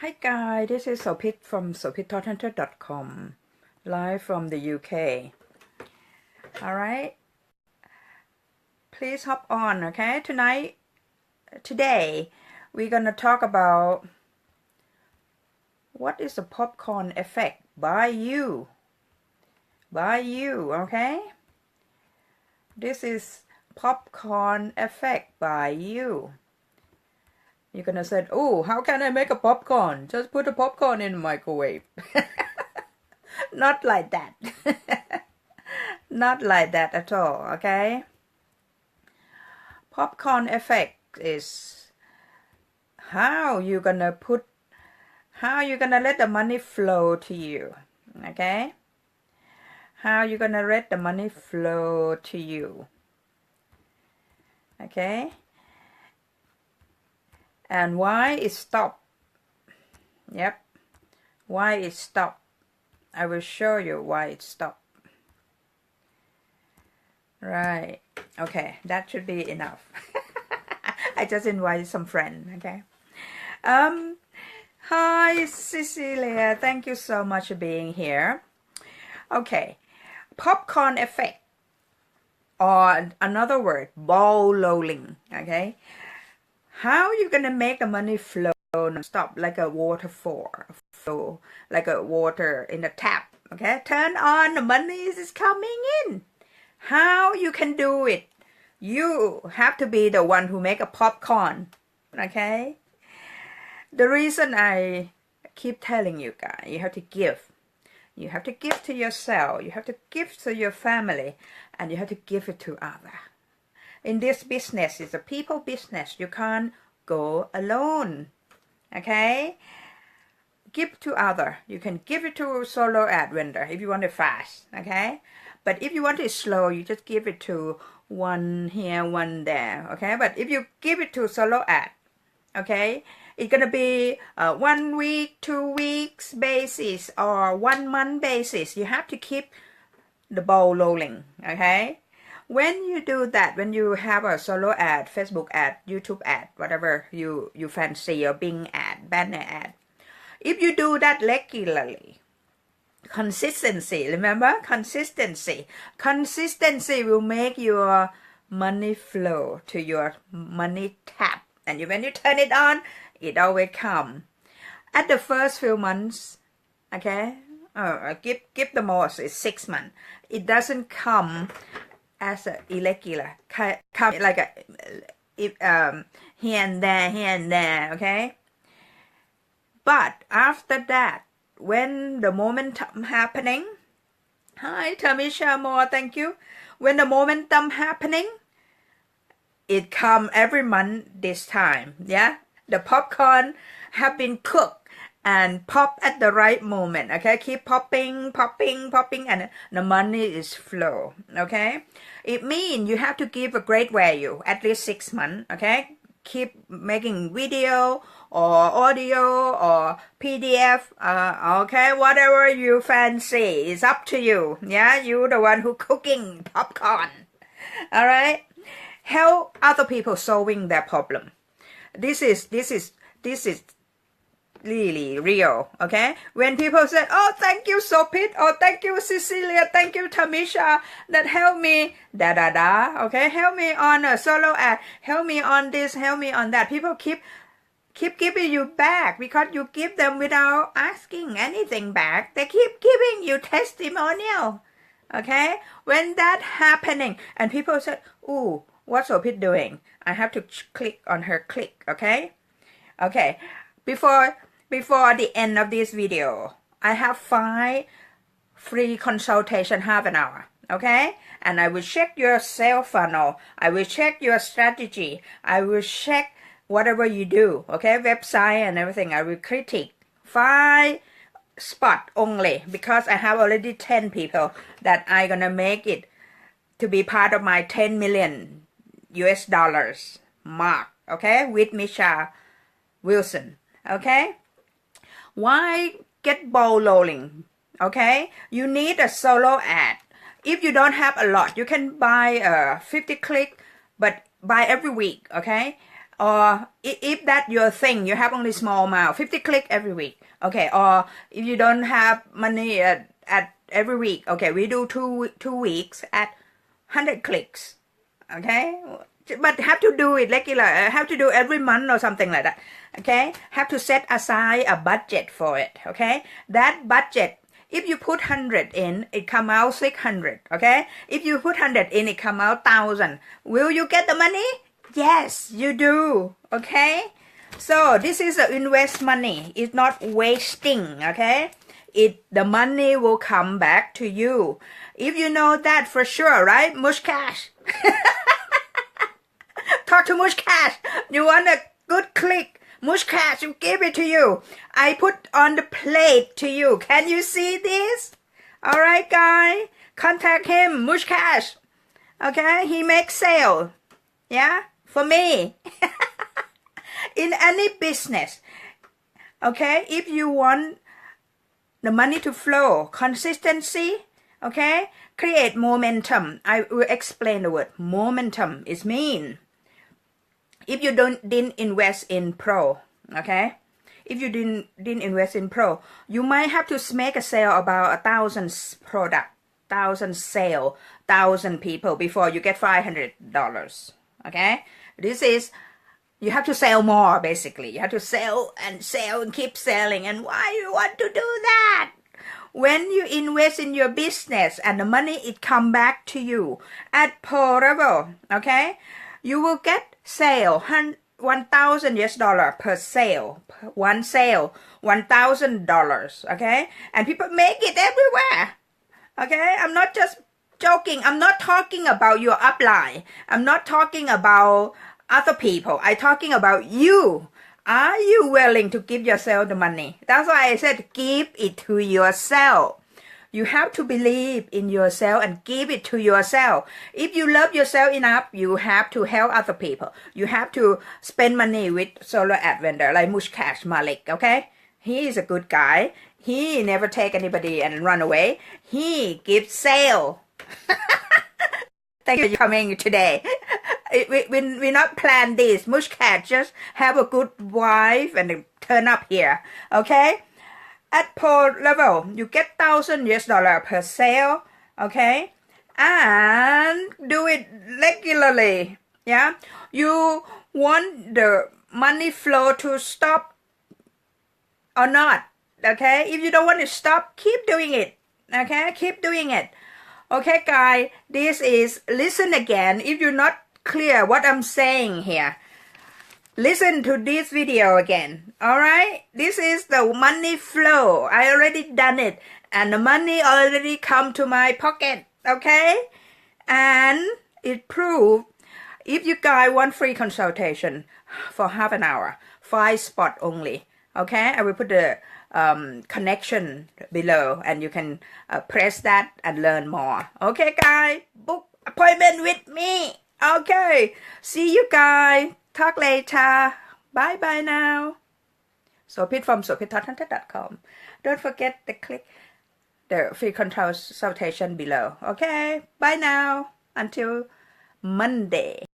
Hi guys, this is Sopit from sopit.todhunter.com, live from the UK. Alright, please hop on, okay? Today, we're gonna talk about what is the popcorn effect by you, okay? This is popcorn effect by you. You're gonna say, oh, how can I make a popcorn? Just put a popcorn in the microwave. Not like that. Not like that at all, okay? Popcorn effect is how you gonna let the money flow to you, okay? How you gonna let the money flow to you, okay? And why it stopped. Yep, why it stopped. I will show you why it stopped. Right, okay, that should be enough. I just invited some friends, okay? Hi Cecilia, thank you so much for being here. Okay, popcorn effect, or another word, ball rolling, okay? How you gonna make the money flow non-stop like a waterfall, flow like a water in a tap, okay? Turn on, the money is coming in. How you can do it? You have to be the one who make a popcorn, okay? The reason I keep telling you guys, you have to give. You have to give to yourself, you have to give to your family, and you have to give it to others. In this business, it's a people business. You can't go alone, okay? Give to other. You can give it to a solo ad vendor if you want it fast, okay? But if you want it slow, you just give it to one here, one there, okay? But if you give it to solo ad, okay, it's gonna be 1 week, 2 weeks basis, or 1 month basis. You have to keep the ball rolling, okay? When you do that, when you have a solo ad, Facebook ad, YouTube ad, whatever you fancy, or Bing ad, banner ad, if you do that regularly, consistency, remember? Consistency will make your money flow to your money tap. And when you turn it on, it always comes. At the first few months, okay, give the most, it's 6 months. It doesn't come as a irregular, come like a here and there, okay? But after that, when the momentum happening, hi Tamisha Moore, thank you. When the momentum happening, it come every month this time, yeah? The popcorn have been cooked and pop at the right moment, okay? Keep popping, and the money is flow, okay? It means you have to give a great value, at least 6 months, okay? Keep making video or audio or PDF, okay? Whatever you fancy, it's up to you, yeah? You're the one who cooking popcorn, all right? Help other people solving their problem. This is really real, okay? When people say, oh, thank you Sopit, or thank you Cecilia, thank you Tamisha, that help me, okay? Help me on a solo ad, help me on this, help me on that. People keep giving you back because you give them without asking anything back. They keep giving you testimonial, okay? When that happening, and people said, ooh, what's Sopit doing? I have to click on her click, okay? Okay, before the end of this video, I have 5 free consultation, half an hour, okay? And I will check your sales funnel. I will check your strategy. I will check whatever you do, okay? Website and everything. I will critique 5 spot only because I have already 10 people that I gonna make it to be part of my 10 million US dollars mark, okay? With Misha Wilson, okay? Why get ball rolling, okay? You need a solo ad. If you don't have a lot, you can buy 50 click, but buy every week, okay? or if that your thing, you have only small amount, 50 click every week, okay, or if you don't have money at every week, okay, we do two weeks at 100 clicks, okay, but have to do it regular, have to do every month or something like that, okay, have to set aside a budget for it, okay, that budget, if you put 100 in, it come out 600, okay, if you put 100 in, it come out 1,000, will you get the money? Yes, you do, okay, so this is a invest money, it's not wasting, okay, the money will come back to you, if you know that for sure, right, Mush Cash. Talk to Mush Cash. You want a good click? Mush Cash, you give it to you. I put on the plate to you. Can you see this? All right, guy. Contact him, Mush Cash. Okay, he makes sale. Yeah, for me. In any business. Okay, if you want the money to flow, consistency. Okay, create momentum. I will explain the word momentum. It means if you didn't invest in pro, okay, if you didn't invest in pro, you might have to make a sale about 1,000 product, 1,000 sale, 1,000 people before you get $500. Okay, this is you have to sell more. Basically, you have to sell and keep selling. And why you want to do that? When you invest in your business and the money it come back to you at pro level, okay, you will get sale $1,000 per sale, one sale $1,000, okay, and people make it everywhere, okay. I'm not just joking. I'm not talking about your upline. I'm not talking about other people. I'm talking about you. Are you willing to give yourself the money? That's why I said give it to yourself. You have to believe in yourself and give it to yourself. If you love yourself enough, you have to help other people. You have to spend money with solo ad vendor like Mush Cash Malik, okay? He is a good guy. He never take anybody and run away. He gives sale. Thank you for coming today. We not plan this. Mush Cat just have a good wife and turn up here. Okay? At pro level, you get $1,000 per sale. Okay? And do it regularly. Yeah? You want the money flow to stop or not. Okay? If you don't want to stop, keep doing it. Okay? Keep doing it. Okay, guys, this is, listen again. If you're not clear what I'm saying here, listen to this video again. All right? This is the money flow. I already done it. And the money already come to my pocket. Okay? And it proved, if you guys want free consultation for half an hour, 5 spot only. Okay? I will put the connection below and you can press that and learn more. Okay, guys, book appointment with me. Okay, see you guys. Talk later. Bye bye now. Sopit from sopit.todhunter.com. Don't forget to click the free consultation below. Okay, bye now until Monday.